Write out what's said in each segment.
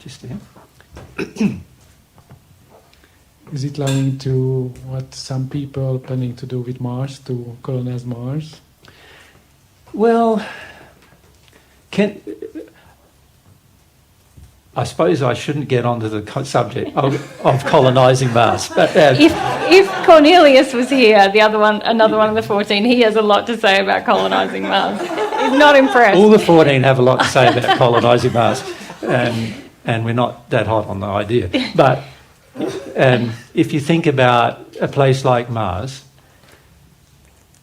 just there. Is it linked to what some people are planning to do with Mars, to colonize Mars? Well, I suppose I shouldn't get onto the subject of colonising Mars. But, if Cornelius was here, another one of the 14, he has a lot to say about colonising Mars. He's not impressed. All the 14 have a lot to say about colonising Mars, and we're not that hot on the idea. But if you think about a place like Mars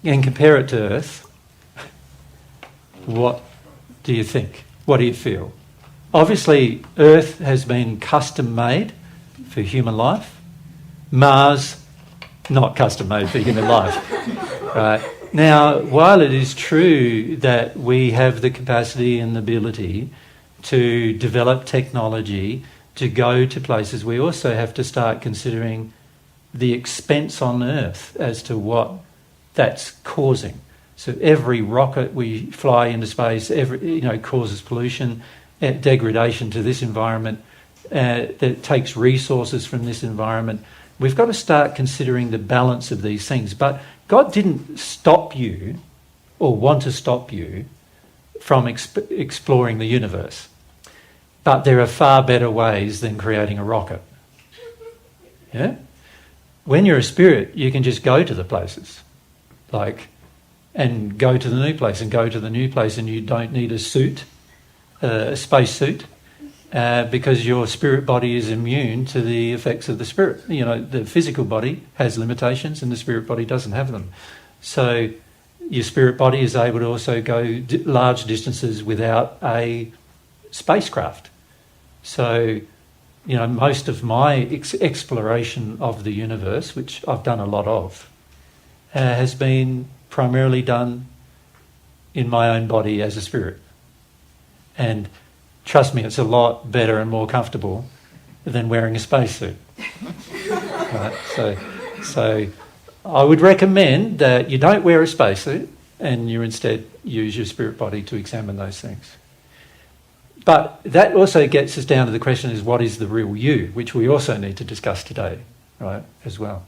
and compare it to Earth, what do you think? What do you feel? Obviously, Earth has been custom-made for human life. Mars, not custom-made for human life. Right? Now, while it is true that we have the capacity and the ability to develop technology to go to places, we also have to start considering the expense on Earth as to what that's causing. So every rocket we fly into space, causes pollution, degradation to this environment, that takes resources from this environment. We've got to start considering the balance of these things. But God didn't stop you or want to stop you from exploring the universe. But there are far better ways than creating a rocket. Yeah? When you're a spirit, you can just go to the places. And go to the new place and go to the new place, and you don't need a suit, a space suit, because your spirit body is immune to the effects of the spirit. The physical body has limitations and the spirit body doesn't have them. So your spirit body is able to also go large distances without a spacecraft. So, most of my exploration of the universe, which I've done a lot of, has been primarily done in my own body as a spirit. And trust me, it's a lot better and more comfortable than wearing a spacesuit. Right? So I would recommend that you don't wear a spacesuit and you instead use your spirit body to examine those things. But that also gets us down to the question is, what is the real you, which we also need to discuss today, right, as well.